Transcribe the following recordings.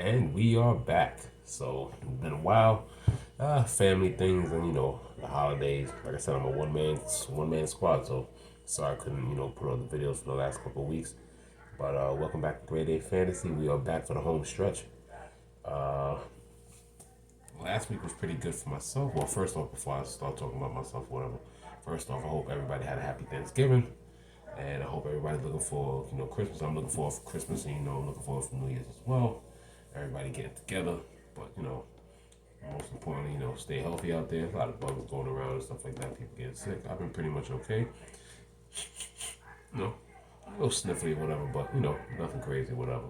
And we are back. So it's been a while. Family things and the holidays. Like I said, I'm a one man squad, so sorry I couldn't put on the videos for the last couple of weeks. But welcome back to Grade A Fantasy. We are back for the home stretch. Uh, Last week was pretty good for myself. Well, first off, before I start talking about myself, whatever. First off, I hope everybody had a happy Thanksgiving. And I hope everybody's looking for, Christmas. I'm looking forward for Christmas, and I'm looking forward for New Year's as well. Everybody getting together, but most importantly, stay healthy out there. A lot of bugs going around and stuff like that. People getting sick. I've been pretty much okay. A little sniffly, whatever, but nothing crazy, whatever.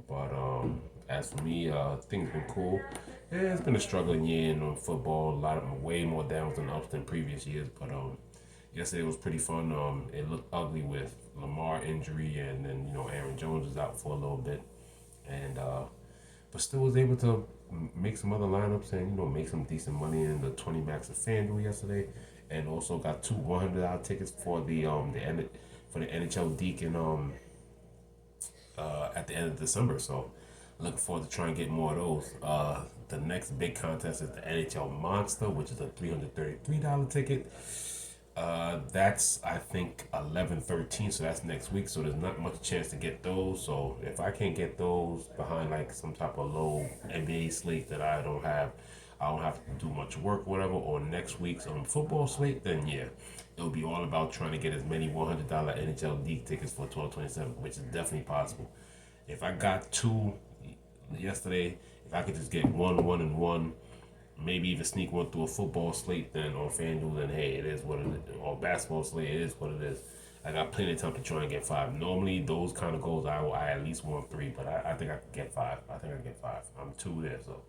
But as for me, things been cool. Yeah, it's been a struggling year in football. A lot of way more downs than ups than previous years, but yesterday was pretty fun. It looked ugly with Lamar injury, and then Aaron Jones is out for a little bit, and but still was able to make some other lineups and make some decent money in the 20 max of FanDuel yesterday, and also got two $100 tickets for the NHL Deacon at the end of December. So looking forward to trying to get more of those. The next big contest is the NHL Monster, which is a $333 ticket. That's I think 11/13, so that's next week. So there's not much chance to get those. So if I can't get those behind like some type of low NBA slate that I don't have to do much work, whatever, or next week's football slate, then yeah, it'll be all about trying to get as many $100 NHL League tickets for 12/27, which is definitely possible. If I got two yesterday, if I could just get one, and one, maybe even sneak one through a football slate then on FanDuel, then hey, it is what it is. Or basketball slate, it is what it is. I got plenty of time to try and get five. Normally, those kind of goals, I at least want three, but I think I could get five. I think I can get five. I'm two there, so.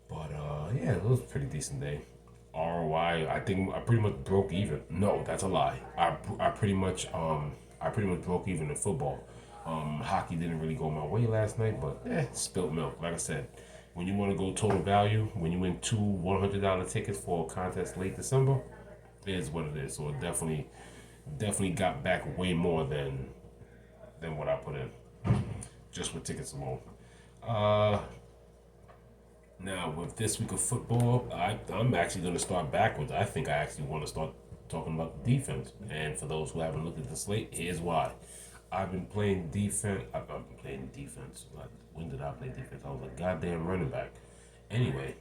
But yeah, it was a pretty decent day. ROI, I think I pretty much broke even. No, that's a lie. I pretty much broke even in football. Hockey didn't really go my way last night, but spilt milk. Like I said, when you want to go total value, when you win two $100 tickets for a contest late December, it is what it is. So it definitely got back way more than what I put in just with tickets alone. Uh, Now, with this week of football, I'm actually going to start backwards. I think I actually want to start talking about the defense. And for those who haven't looked at the slate, here's why. I've been playing defense. I've been playing defense. Like, when did I play defense? I was a goddamn running back. Anyway,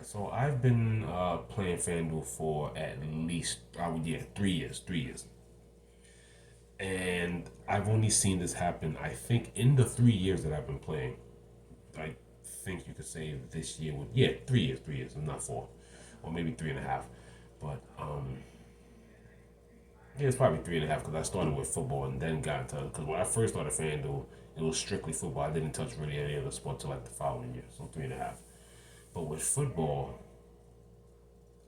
so I've been playing FanDuel for at least, 3 years. 3 years. And I've only seen this happen, I think, in the 3 years that I've been playing. I think you could say this year would, 3 years, 3 years, not four, or maybe three and a half. But yeah, it's probably three and a half because I started with football and then got into, because when I first started FanDuel, it was strictly football. I didn't touch really any other sport till like the following year, so three and a half. But with football,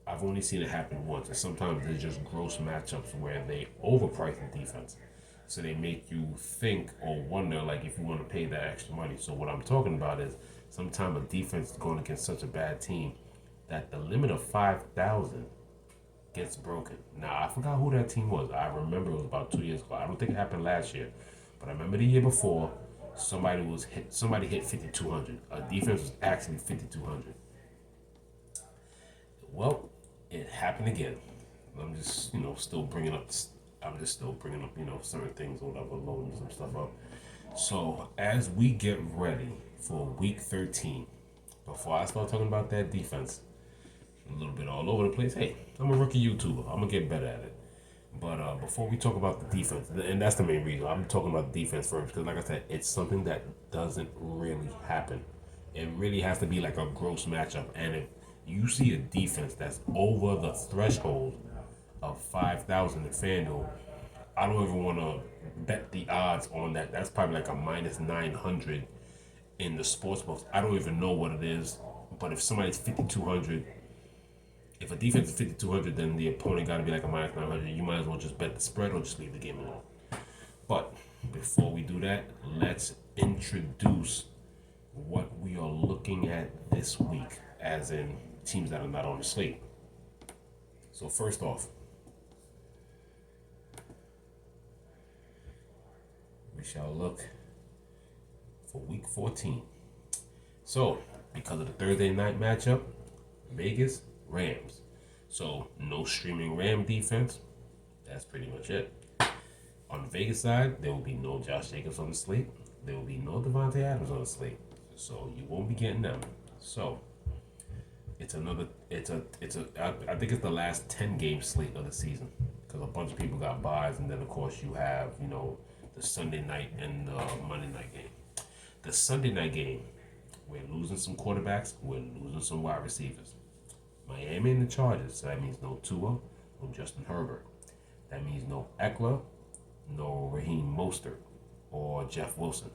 I've only seen it happen once, and sometimes there's just gross matchups where they overprice the defense. So they make you think or wonder like if you want to pay that extra money. So what I'm talking about is sometimes a defense is going against such a bad team that the limit of 5,000 gets broken. Now I forgot who that team was. I remember it was about 2 years ago. I don't think it happened last year, but I remember the year before somebody hit 5,200. A defense was actually 5,200. Well, it happened again. I'm just still bringing up. I'm just still bringing up certain things or whatever, loading some stuff up. So as we get ready for week 13, before I start talking about that defense, a little bit all over the place. Hey, I'm a rookie YouTuber. I'm gonna get better at it. But before we talk about the defense, and that's the main reason I'm talking about the defense first, because like I said, it's something that doesn't really happen. It really has to be like a gross matchup, and if you see a defense that's over the threshold of 5,000 in FanDuel, I don't even want to bet the odds on that. That's probably like a minus 900 in the sports books. I don't even know what it is, but if somebody's 5,200, if a defense is 5,200, then the opponent got to be like a minus 900. You might as well just bet the spread or just leave the game alone. But before we do that, let's introduce what we are looking at this week, as in teams that are not on the slate. So first off, we shall look for week 14. So, because of the Thursday night matchup, Vegas, Rams. So, no streaming Ram defense. That's pretty much it. On the Vegas side, there will be no Josh Jacobs on the slate. There will be no Devontae Adams on the slate. So, you won't be getting them. So, I think it's the last 10 game slate of the season. Because a bunch of people got buys, and then, of course, you have, the Sunday night and the Monday night game. The Sunday night game, we're losing some quarterbacks, we're losing some wide receivers. Miami and the Chargers, so that means no Tua, no Justin Herbert. That means no Eckler, no Raheem Mostert, or Jeff Wilson.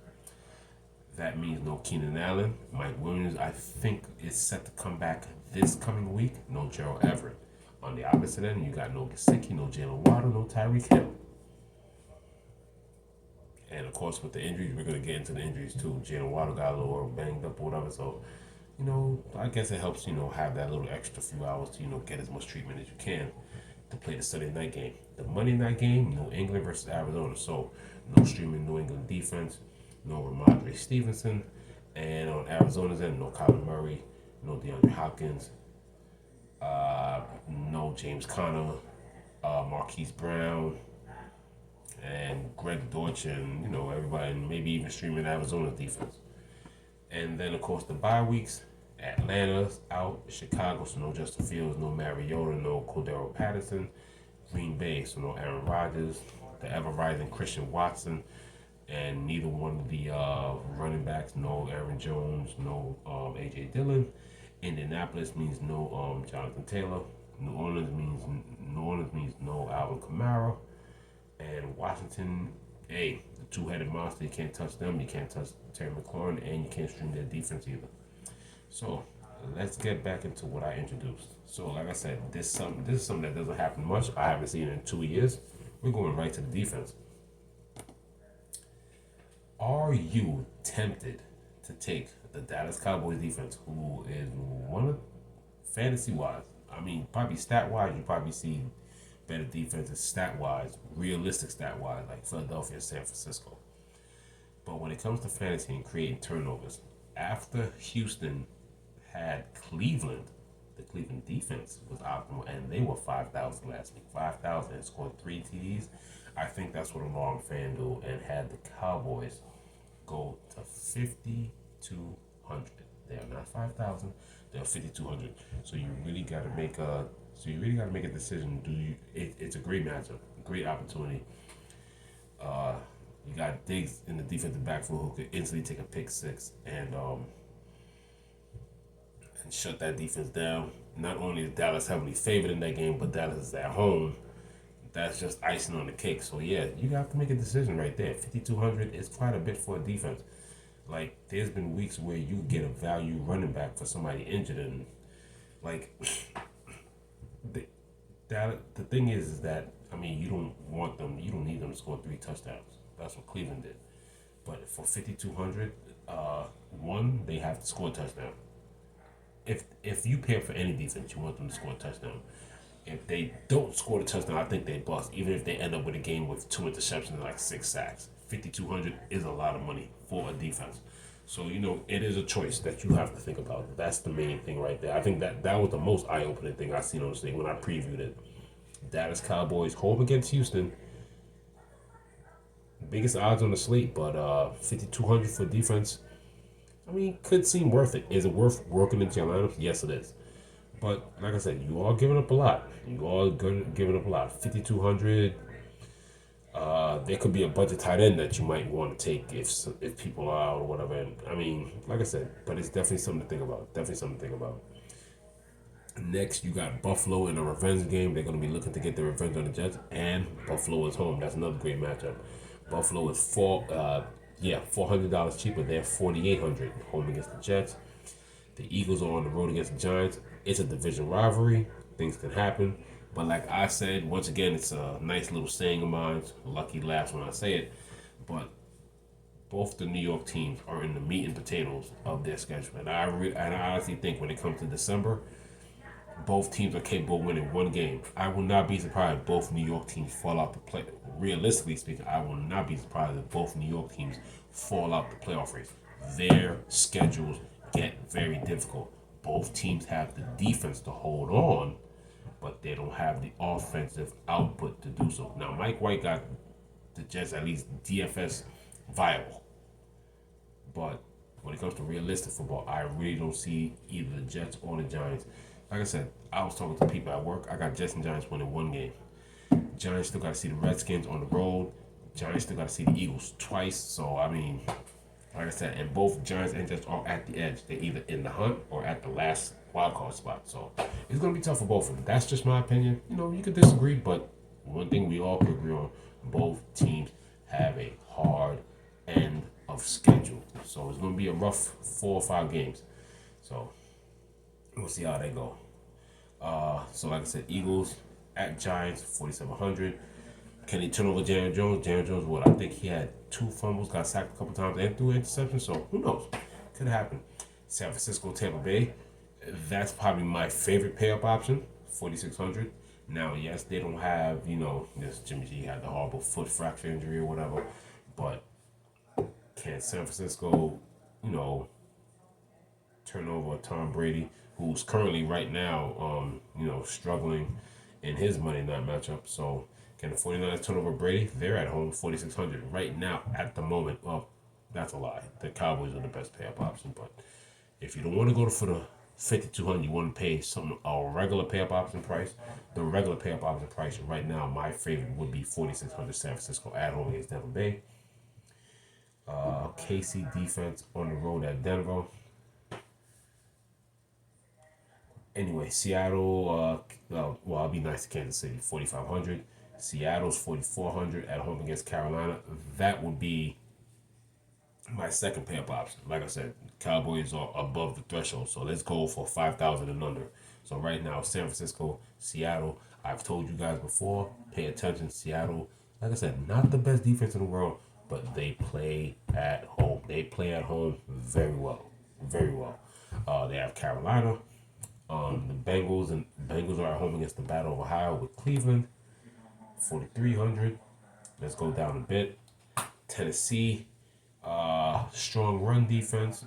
That means no Keenan Allen. Mike Williams, I think, is set to come back this coming week. No Gerald Everett. On the opposite end, you got no Gesicki, no Jalen Waddle, no Tyreek Hill. And of course, with the injuries, we're going to get into the injuries too. Jalen Waddle got a little banged up or whatever. So, I guess it helps, have that little extra few hours to, get as much treatment as you can to play the Sunday night game. The Monday night game, New England versus Arizona. So, no streaming New England defense, no Ramondre Stevenson. And on Arizona's end, no Kyler Murray, no DeAndre Hopkins, no James Conner, Marquise Brown, and Greg Dortch, and everybody, and maybe even streaming Arizona's defense. And then of course the bye weeks: Atlanta's out, Chicago, so no Justin Fields, no Mariota, no Cordero Patterson. Green Bay, so no Aaron Rodgers, the ever rising Christian Watson, and neither one of the running backs, no Aaron Jones, no AJ Dillon. Indianapolis means no Jonathan Taylor. New Orleans means no Alvin Kamara. And Washington, the two-headed monster, you can't touch them. You can't touch Terry McLaurin, and you can't stream their defense either. So let's get back into what I introduced. So like I said, this is something that doesn't happen much. I haven't seen it in 2 years. We're going right to the defense. Are you tempted to take the Dallas Cowboys defense, who is one of fantasy-wise, probably stat-wise, you probably see better defenses stat-wise, realistic stat-wise, like Philadelphia and San Francisco. But when it comes to fantasy and creating turnovers, after Houston had Cleveland, the Cleveland defense was optimal, and they were 5,000 last week. 5,000 and scored 3 TDs. I think that's what alarmed FanDuel and had the Cowboys go to 5,200. They are not 5,000. They are 5,200. So you really got to make a decision. It's a great matchup, great opportunity. You got Diggs in the defensive backfield who could instantly take a pick six and shut that defense down. Not only is Dallas heavily favored in that game, but Dallas is at home. That's just icing on the cake. So yeah, you have to make a decision right there. 5,200 is quite a bit for a defense. Like, there's been weeks where you get a value running back for somebody injured, and like the thing is that you don't want them, you don't need them to score 3 touchdowns. That's what Cleveland did. But for 5,200, one, they have to score a touchdown. If you pay for any defense, you want them to score a touchdown. If they don't score the touchdown, I think they bust. Even if they end up with a game with 2 interceptions and like 6 sacks, 5,200 is a lot of money for a defense. So it is a choice that you have to think about. That's the main thing right there. I think that was the most eye-opening thing I seen on the slate when I previewed it. Dallas Cowboys home against Houston. Biggest odds on the slate, but 5,200 for defense. Could seem worth it. Is it worth working into your lineups? Yes, it is. But like I said, you are giving up a lot. 5,200. There could be a bunch of tight end that you might want to take if people are out or whatever. And, like I said, but it's definitely something to think about. Next, you got Buffalo in a revenge game. They're going to be looking to get their revenge on the Jets, and Buffalo is home. That's another great matchup. Buffalo is $400 cheaper. They're $4,800 home against the Jets. The Eagles are on the road against the Giants. It's a division rivalry. Things can happen. But like I said, once again, it's a nice little saying of mine. Lucky laughs when I say it. But both the New York teams are in the meat and potatoes of their schedule. And I honestly think when it comes to December, both teams are capable of winning one game. I will not be surprised if both New York teams fall out the play. Realistically speaking, I will not be surprised if both New York teams fall out the playoff race. their schedules get very difficult. Both teams have the defense to hold on, but they don't have the offensive output to do so. Now, Mike White got the Jets at least DFS viable, but when it comes to realistic football, I really don't see either the Jets or the Giants. Like I said, I was talking to people at work. I got Jets and Giants winning one game. Giants still got to see the Redskins on the road. Giants still got to see the Eagles twice. So, I mean, like I said, and both Giants and Jets are at the edge. They're either in the hunt or at the last wild card spot. So, it's going to be tough for both of them. That's just my opinion. You know, you could disagree, but one thing we all could agree on, both teams have a hard end of schedule. So, it's going to be a rough 4 or 5 games. So, we'll see how they go. So like I said, Eagles at Giants, 4,700. Can he turn over Daniel Jones? Daniel Jones, what? I think he had 2 fumbles, got sacked a couple times, and threw an interception. So who knows? Could happen. San Francisco, Tampa Bay. That's probably my favorite pay-up option, 4,600. Now, yes, they don't have, this Jimmy G had the horrible foot fracture injury or whatever, but can San Francisco, turn over Tom Brady, who's currently right now, struggling in his Monday night matchup. So can the 49ers turn over Brady? They're at home, 4,600 right now at the moment. Well, that's a lie. The Cowboys are the best pay-up option, but if you don't want to go for the 5,200, you want to pay a regular pay-up option price. The regular pay-up option price right now, my favorite would be 4,600 San Francisco at home against Tampa Bay. KC defense on the road at Denver. Anyway, Seattle, I'll be nice to Kansas City, 4,500. Seattle's 4,400 at home against Carolina. That would be my second pay-up option. Like I said, Cowboys are above the threshold, so let's go for 5,000 and under. So right now, San Francisco, Seattle, I've told you guys before, pay attention. Seattle, like I said, not the best defense in the world, but they play at home. They play at home very well, very well. They have Carolina. The Bengals are at home against the Battle of Ohio with Cleveland, 4,300. Let's go down a bit. Tennessee, strong run defense.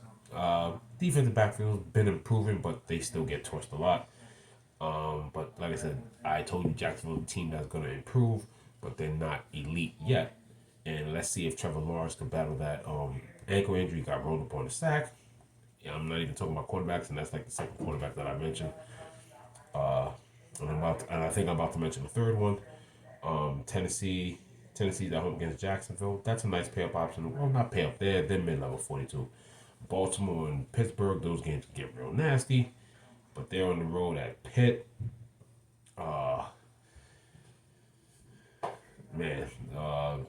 Defensive backfield's been improving, but they still get torched a lot. But like I said, I told you Jacksonville a team that's going to improve, but they're not elite yet. And let's see if Trevor Lawrence can battle that ankle injury. Got rolled up on the sack. Yeah, I'm not even talking about quarterbacks, and that's like the second quarterback that I mentioned. And I think I'm about to mention the third one. Tennessee's at home against Jacksonville. That's a nice pay-up option. Well, not pay-up. They're mid-level 42. Baltimore and Pittsburgh, those games can get real nasty. But they're on the road at Pitt.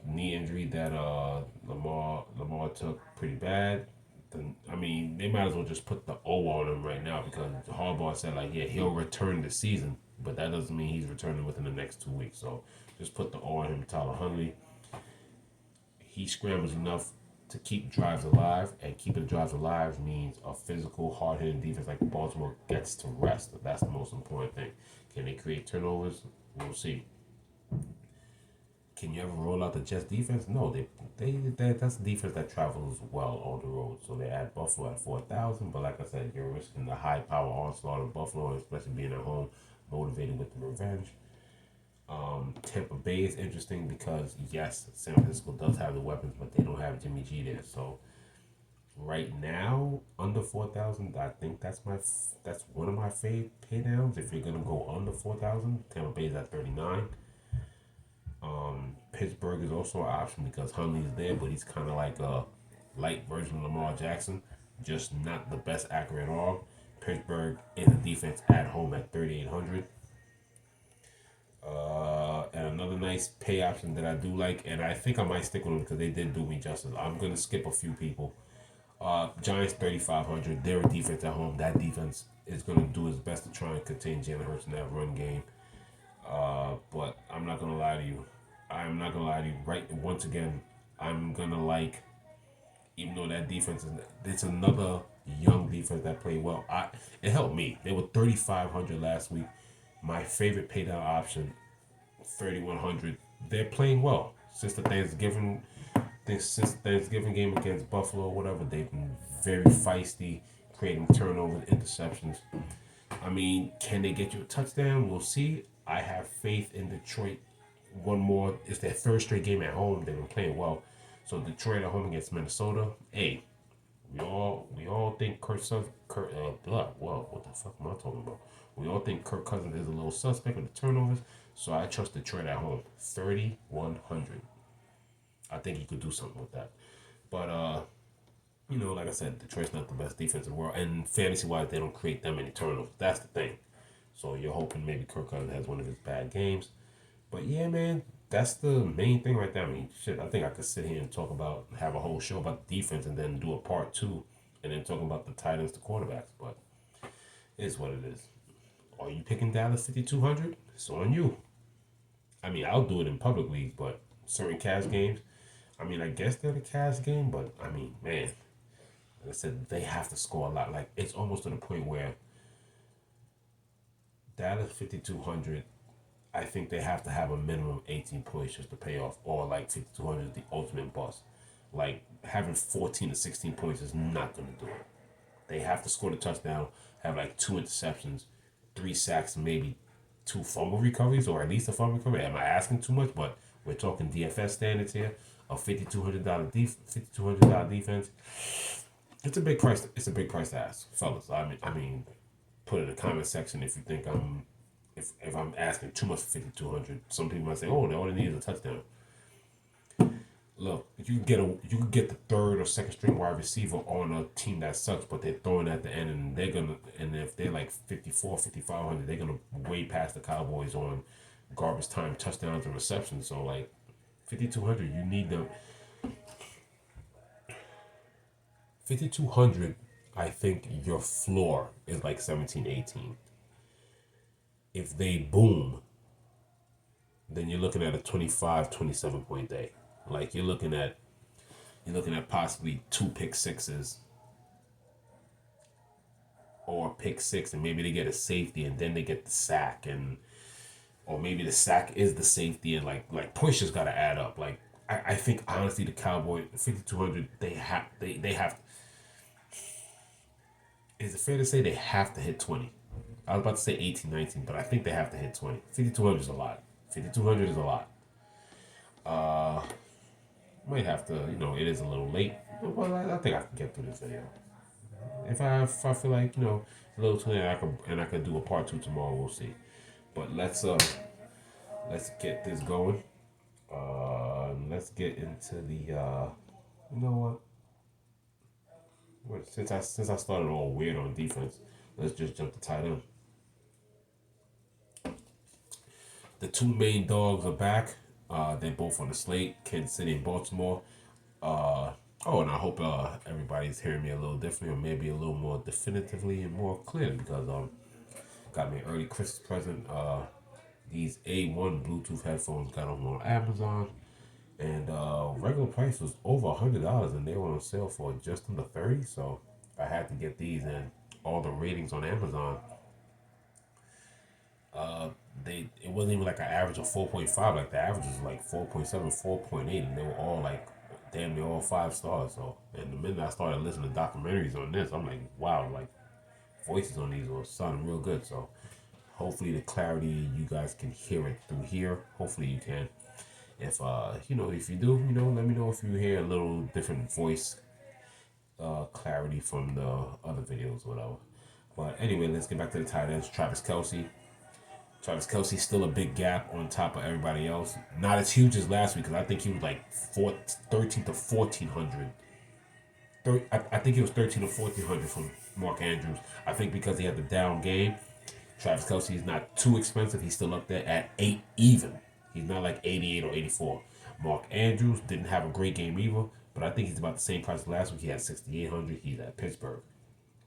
Knee injury that Lamar took pretty bad. I mean, they might as well just put the O on him right now because Harbaugh said, he'll return this season, but that doesn't mean he's returning within the next 2 weeks. So just put the O on him, Tyler Huntley. He scrambles enough to keep drives alive, and keeping the drives alive means a physical, hard-hitting defense like Baltimore gets to rest. That's the most important thing. Can they create turnovers? We'll see. Can you ever roll out the Jets defense? No, that's a defense that travels well on the road. So they add Buffalo at 4,000, but like I said, you're risking the high power onslaught of Buffalo, especially being at home, motivated with the revenge. Tampa Bay is interesting because yes, San Francisco does have the weapons, but they don't have Jimmy G there. So right now, under 4,000, I think that's one of my fave pay downs. If you're gonna go under 4,000, Tampa Bay is at 39. Pittsburgh is also an option because Huntley is there, but he's kind of like a light version of Lamar Jackson, just not the best accurate arm. Pittsburgh is a defense at home at 3,800. And another nice pay option that I do like, and I think I might stick with them because they did do me justice. I'm gonna skip a few people. Giants 3,500. They're a defense at home. That defense is gonna do its best to try and contain Jalen Hurts in that run game. But I'm not gonna lie to you. Right, once again, I'm gonna like, even though that defense it's another young defense that played well. It helped me. They were 3,500 last week. My favorite pay down option, 3,100. They're playing well since the Thanksgiving this since Thanksgiving game against Buffalo or whatever, they've been very feisty, creating turnovers, interceptions. I mean, can they get you a touchdown? We'll see. I have faith in Detroit. One more. It's their third straight game at home. They've been playing well. So Detroit at home against Minnesota. Hey, we all think well, what the fuck am I talking about? We all think Kirk Cousins is a little suspect with the turnovers. So I trust Detroit at home. 3,100. I think he could do something with that. But like I said, Detroit's not the best defense in the world, and fantasy wise, they don't create that many turnovers. That's the thing. So you're hoping maybe Kirk Cousins has one of his bad games. But yeah, man, that's the main thing right there. I mean, shit, I think I could sit here and have a whole show about the defense, and then do a part two, and then talk about the tight ends, the quarterbacks. But it is what it is. Are you picking Dallas 5,200? It's on you. I mean, I'll do it in public leagues, but certain Cavs games, I mean, I guess they're the Cavs game, but I mean, man, like I said, they have to score a lot. Like, it's almost to the point where Dallas 5,200, I think they have to have a minimum 18 points just to pay off, or like 5,200 is the ultimate bust. Like, having 14 to 16 points is not going to do it. They have to score the touchdown, have like two interceptions, three sacks, maybe two fumble recoveries, or at least a fumble recovery. Am I asking too much? But we're talking DFS standards here. A $5,200 defense. It's a big price. It's a big price to ask, fellas. I mean, put in the comment section if you think if I'm asking too much for 5,200. Some people might say, "Oh, all they need is a touchdown." Look, you can get the third or second string wide receiver on a team that sucks, but they're throwing at the end, and if they're like 54, 5,500, they're gonna way past the Cowboys on garbage time touchdowns and receptions. So like 5,200, you need them. 5,200, I think your floor is like 17, 18. If they boom, then you're looking at a 25, 27 point day. Like you're looking at possibly two pick sixes, or pick six, and maybe they get a safety and then they get the sack, and or maybe the sack is the safety, and like points just gotta add up. Like I think honestly the Cowboys 5,200, they have. Is it fair to say they have to hit 20? I was about to say 18, 19, but I think they have to hit 20. 5,200 is a lot. 5,200 is a lot. Might have to, it is a little late. But I think I can get through this video. If I feel like, a little too late, I could do a part two tomorrow, we'll see. But let's get this going. Let's get into the you know what? Since I started all weird on defense, let's just jump to tight end. The two main dogs are back. They're both on the slate, Kansas City and Baltimore. And I hope everybody's hearing me a little differently, or maybe a little more definitively and more clearly, because got me an early Christmas present. These A1 Bluetooth headphones got them on Amazon, and regular price was over $100, and they were on sale for just under 30. So I had to get these, and all the ratings on Amazon, it wasn't even like an average of 4.5. Like the average was like 4.7, 4.8, and they were all like damn near all 5 stars. So, and the minute I started listening to documentaries on this, I'm like, wow, like voices on these were sounding real good. So hopefully the clarity, you guys can hear it through here. Hopefully you can. If if you do, let me know if you hear a little different voice clarity from the other videos or whatever. But anyway, let's get back to the tight ends. Travis Kelce's still a big gap on top of everybody else. Not as huge as last week, because I think he was like 13 to 1,400. I think he was 13 to 1,400 from Mark Andrews. I think because he had the down game, Travis Kelce is not too expensive. He's still up there at 8 even. He's not like 88 or 84. Mark Andrews didn't have a great game either, but I think he's about the same price as last week. He had 6,800. He's at Pittsburgh.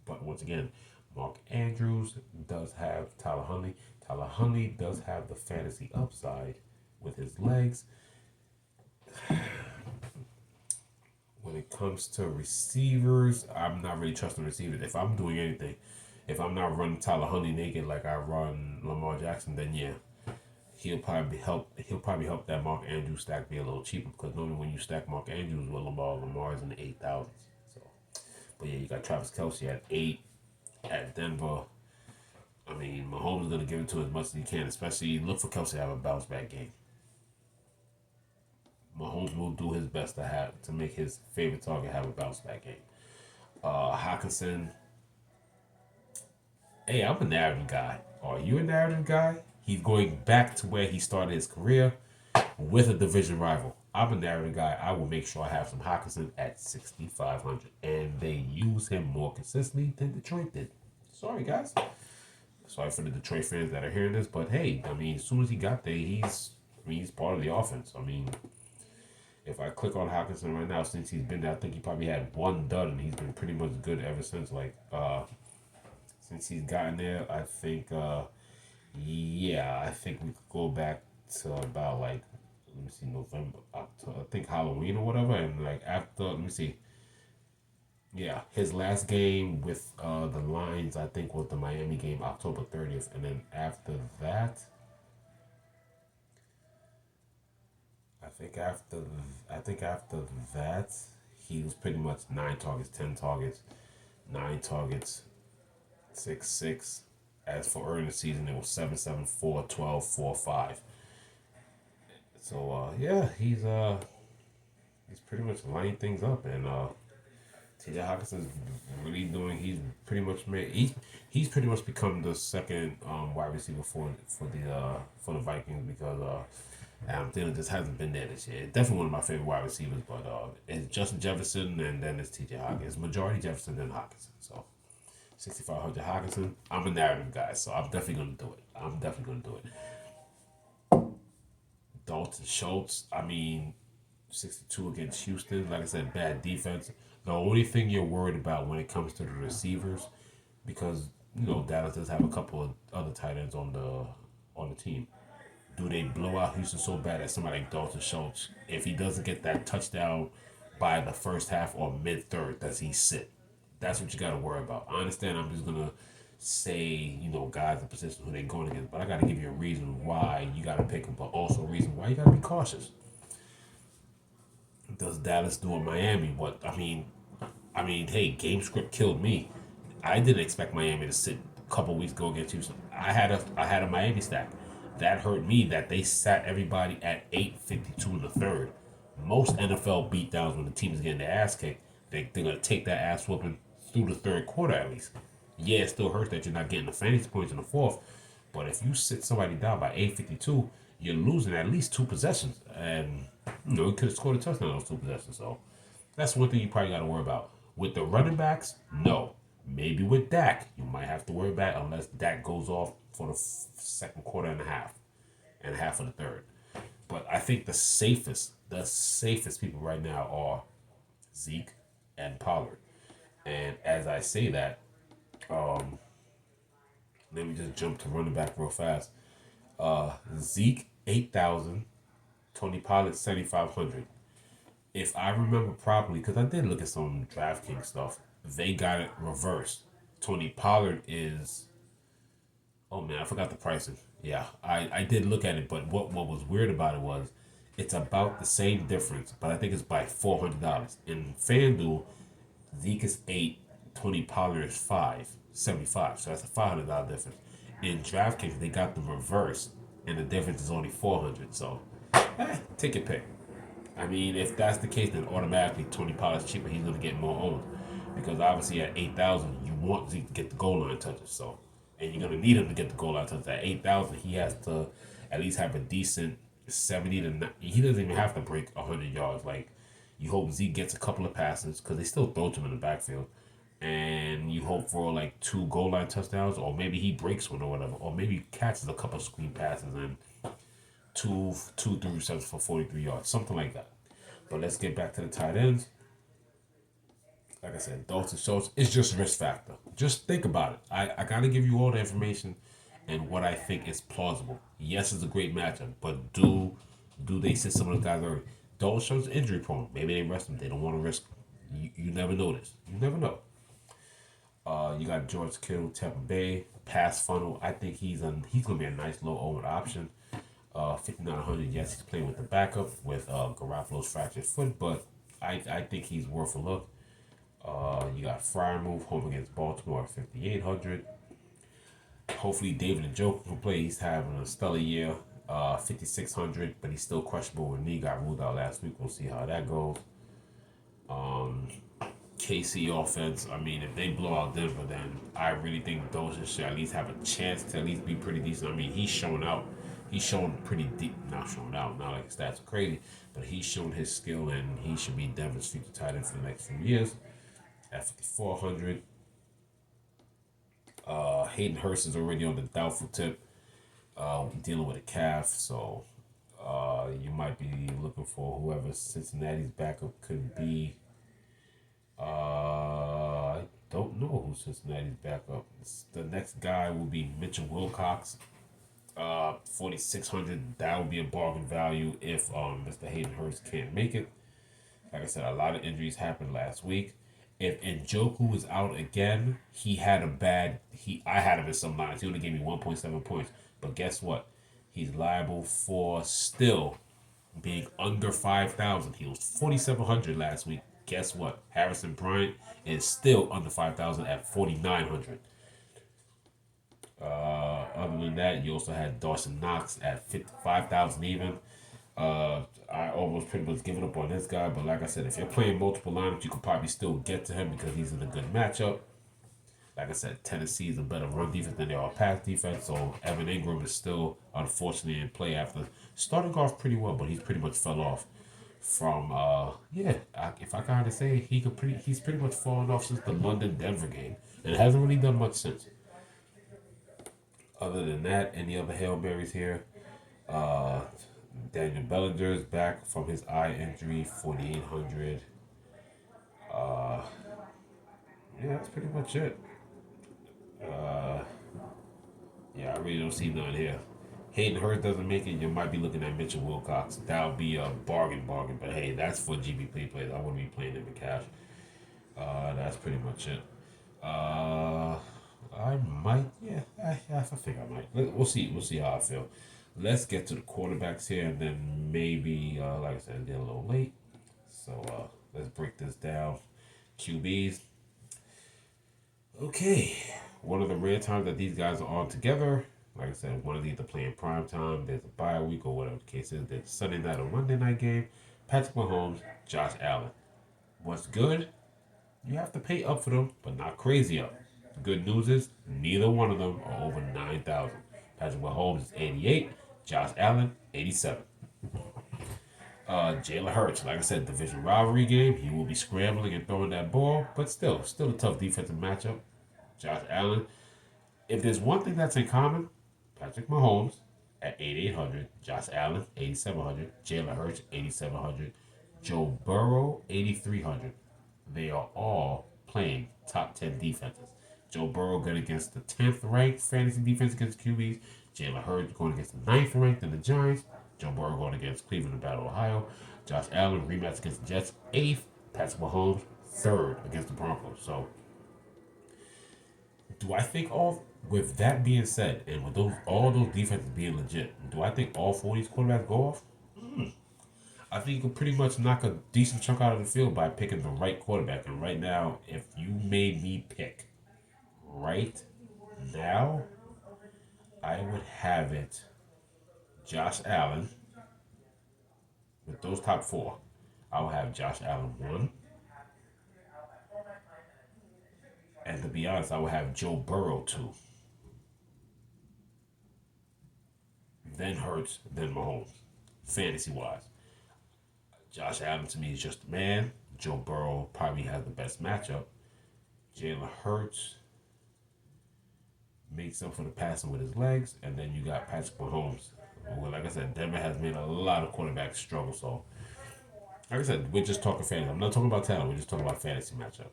But once again, Mark Andrews does have Tyler Huntley. Tyler Huntley does have the fantasy upside with his legs. When it comes to receivers, I'm not really trusting receivers. If I'm doing anything, if I'm not running Tyler Huntley naked like I run Lamar Jackson, then yeah, He'll probably help that Mark Andrews stack be a little cheaper because normally when you stack Mark Andrews with Lamar is in the 8,000s. So, but yeah, you got Travis Kelsey at 8 at Denver. I mean, Mahomes is gonna give it to as much as he can, especially look for Kelsey to have a bounce back game. Mahomes will do his best to make his favorite target have a bounce back game. Hawkinson, hey, I'm a narrative guy. Are you a narrative guy? He's going back to where he started his career with a division rival. I'm a narrative guy. I will make sure I have some Hawkinson at 6,500, and they use him more consistently than Detroit did. Sorry, guys. Sorry for the Detroit fans that are hearing this, but hey, I mean, as soon as he got there, he's part of the offense. I mean, if I click on Hawkinson right now, since he's been there, I think he probably had one dud, and he's been pretty much good ever since. Since he's gotten there, I think, yeah, I think we could go back to about like, let me see, November, October, I think Halloween or whatever, and like after, let me see, yeah, his last game with the Lions, I think, was the Miami game, October 30th, and then after that, I think after, I think after that, he was pretty much 9 targets, 10 targets, 9 targets, 6-6. As for early in the season, it was 7-7, 4-12, 4-5. So yeah, he's pretty much lining things up, and T.J. Hawkinson's really doing. He's pretty much become the second wide receiver for the Vikings because Adam Thielen just hasn't been there this year. Definitely one of my favorite wide receivers, but it's Justin Jefferson and then it's T.J. Hawkins. It's majority Jefferson then Hawkinson. So 6,500 Hawkinson. I'm a narrative guy, so I'm definitely gonna do it. I'm definitely gonna do it. Dalton Schultz. I mean, 62 against Houston. Like I said, bad defense. The only thing you're worried about when it comes to the receivers, because Dallas does have a couple of other tight ends on the team. Do they blow out Houston so bad that somebody like Dalton Schultz, if he doesn't get that touchdown by the first half or mid third, does he sit? That's what you got to worry about. I understand. I'm just gonna say guys in position who they're going against, but I got to give you a reason why you got to pick them, but also a reason why you got to be cautious. Does Dallas do in Miami? What hey, game script killed me. I didn't expect Miami to sit a couple weeks ago against Houston. I had a Miami stack. That hurt me that they sat everybody at 8:52 in the third. Most NFL beatdowns when the team is getting their ass kicked, they're gonna take that ass whooping through the third quarter at least. Yeah, it still hurts that you're not getting the fantasy points in the fourth, but if you sit somebody down by 8:52, you're losing at least 2 possessions, and you could have scored a touchdown on those 2 possessions. So that's one thing you probably got to worry about. With the running backs, no. Maybe with Dak, you might have to worry about it unless Dak goes off for the second quarter and half of the third. But I think the safest people right now are Zeke and Pollard. And as I say that, um, let me just jump to running back real fast. Zeke 8,000, Tony Pollard 7,500. If I remember properly, because I did look at some DraftKings stuff, they got it reversed. Tony Pollard is. Oh man, I forgot the pricing. Yeah, I did look at it, but what was weird about it was it's about the same difference, but I think it's by $400. In FanDuel, Zeke is 8, Tony Pollard is 575. So that's a $500 difference. In DraftKings, they got the reverse, and the difference is only 400. So, take your pick. I mean, if that's the case, then automatically Tony Pollard's cheaper. He's going to get more owned because obviously at 8,000, you want Zeke to get the goal line touches. So, and you're going to need him to get the goal line touches. At 8,000, he has to at least have a decent 70 to 90. He doesn't even have to break 100 yards. Like, you hope Zeke gets a couple of passes because they still throw to him in the backfield. And you hope for like 2 goal line touchdowns, or maybe he breaks one or whatever, or maybe he catches a couple of screen passes and two receptions for 43 yards, something like that. But let's get back to the tight ends. Like I said, Dalton Schultz is just risk factor. Just think about it. I got to give you all the information and what I think is plausible. Yes, it's a great matchup, but do they sit some of the guys early? Dalton Schultz is injury prone. Maybe they rest him. They don't want to risk. You never know this. You never know. You got George Kittle, Tampa Bay, pass funnel. I think he's gonna be a nice low owned option. 5,900. Yes, he's playing with the backup with Garoppolo's fractured foot, but I think he's worth a look. You got Fryermuth home against Baltimore at 5,800. Hopefully, David and Joe can play. He's having a stellar year. 5,600, but he's still questionable when knee got ruled out last week. We'll see how that goes. KC offense, I mean, if they blow out Denver, then I really think Doja should at least have a chance to at least be pretty decent. I mean, he's shown out. He's shown pretty deep, not shown out, not like his stats are crazy, but he's shown his skill and he should be Denver's future tight end for the next few years. At 5,400, Hayden Hurst is already on the doubtful tip, dealing with a calf, so you might be looking for whoever Cincinnati's backup could be. I don't know who Cincinnati's backup. The next guy will be Mitchell Wilcox. 4,600. That would be a bargain value if Mr. Hayden Hurst can't make it. Like I said, a lot of injuries happened last week. If Njoku was out again, he had a bad. I had him in some lines. He only gave me 1.7 points. But guess what? He's liable for still being under 5,000. He was 4,700 last week. Guess what? Harrison Bryant is still under 5,000 at 4,900. Other than that, you also had Dawson Knox at 5,000 even. I almost pretty much given up on this guy, but like I said, if you're playing multiple lineups, you could probably still get to him because he's in a good matchup. Like I said, Tennessee is a better run defense than they are pass defense, so Evan Ingram is still unfortunately in play after starting off pretty well, but he's pretty much fell off from if I kind of say he's pretty much fallen off since the London Denver game and hasn't really done much since. Other than that, any other Hail Marys here? Daniel Bellinger is back from his eye injury, 4,800. Yeah, that's pretty much it. Yeah, I really don't see none here. Hayden Hurst doesn't make it, you might be looking at Mitchell Wilcox. That would be a bargain. But hey, that's for GBP players. I wouldn't be playing them in cash. That's pretty much it. I might, yeah, I think I might. We'll see. We'll see how I feel. Let's get to the quarterbacks here, and then maybe, like I said, I did a little late. So let's break this down. QBs. Okay, one of the rare times that these guys are on together. Like I said, one of these to play in prime time. There's a bye week or whatever the case is. There's a Sunday night or Monday night game. Patrick Mahomes, Josh Allen. What's good? You have to pay up for them, but not crazy up. The good news is neither one of them are over 9,000. Patrick Mahomes is 88. Josh Allen, 87. Jalen Hurts, like I said, division rivalry game. He will be scrambling and throwing that ball, but still a tough defensive matchup. Josh Allen. If there's one thing that's in common, Patrick Mahomes at 8,800, Josh Allen 8,700, Jalen Hurts 8,700, Joe Burrow 8,300. They are all playing top 10 defenses. Joe Burrow going against the 10th ranked fantasy defense against QBs. Jalen Hurts going against the 9th ranked in the Giants. Joe Burrow going against Cleveland and Battle, Ohio. Josh Allen rematch against the Jets, 8th. Patrick Mahomes, 3rd against the Broncos. So, do I think with that being said, and with all those defenses being legit, do I think all 4 of these quarterbacks go off? I think you can pretty much knock a decent chunk out of the field by picking the right quarterback. And right now, if you made me pick right now, I would have it Josh Allen. With those top 4, I will have Josh Allen 1. And to be honest, I will have Joe Burrow 2. Then Hurts, then Mahomes. Fantasy-wise. Josh Allen to me is just a man. Joe Burrow probably has the best matchup. Jalen Hurts makes up for the passing with his legs. And then you got Patrick Mahomes. Well, like I said, Denver has made a lot of quarterbacks struggle. So, like I said, we're just talking fantasy. I'm not talking about talent. We're just talking about fantasy matchup.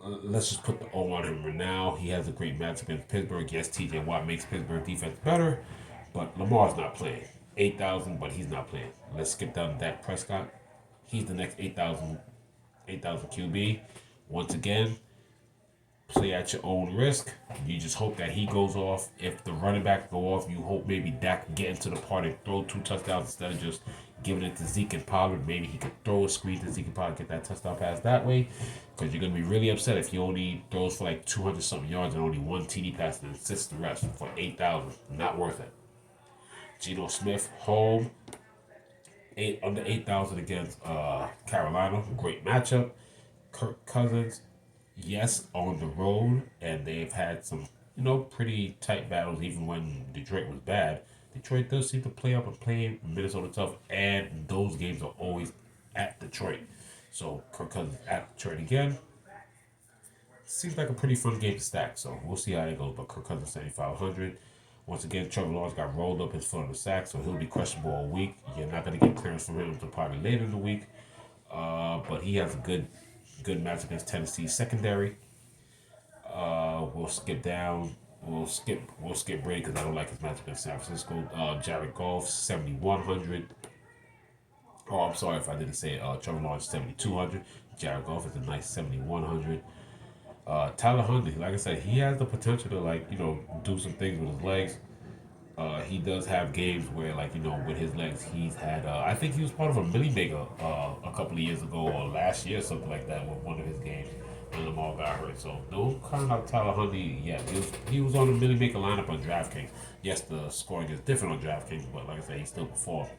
Let's just put the O on him right now. He has a great matchup against Pittsburgh. Yes, TJ Watt makes Pittsburgh defense better, but Lamar's not playing. 8,000, but he's not playing. Let's skip down to Dak Prescott. He's the next 8,000 QB. Once again, play at your own risk. You just hope that he goes off. If the running back go off, you hope maybe Dak can get into the part and throw 2 touchdowns instead of just giving it to Zeke and Pollard. Maybe he could throw a screen to Zeke and Pollard, get that touchdown pass that way. Because you're going to be really upset if he only throws for like 200 something yards and only one TD pass and assists the rest for 8,000. Not worth it. Geno Smith, home, under 8,000 against Carolina. Great matchup. Kirk Cousins, yes, on the road, and they've had some, pretty tight battles even when Detroit was bad. Detroit does seem to play up and play Minnesota tough, and those games are always at Detroit. So Kirk Cousins at Detroit again. Seems like a pretty fun game to stack, so we'll see how it goes. But Kirk Cousins 7,500. Once again, Trevor Lawrence got rolled up his foot on the sack, so he'll be questionable all week. You're not going to get clearance from him until probably later in the week. But he has a good match against Tennessee secondary. We'll skip down. We'll skip Brady because I don't like his match against San Francisco. Jared Goff 7,100. Oh, I'm sorry if I didn't say it. Trevor Lawrence 7,200. Jared Goff is a nice 7,100. Tyler Huntley, like I said, he has the potential to do some things with his legs. He does have games where, with his legs, he's had. I think he was part of a Millie Maker a couple of years ago or last year, something like that, with one of his games when Lamar got hurt. So don't count out Tyler Huntley yet. He was on the Millie Maker lineup on DraftKings. Yes, the scoring is different on DraftKings, but like I said, he still performed.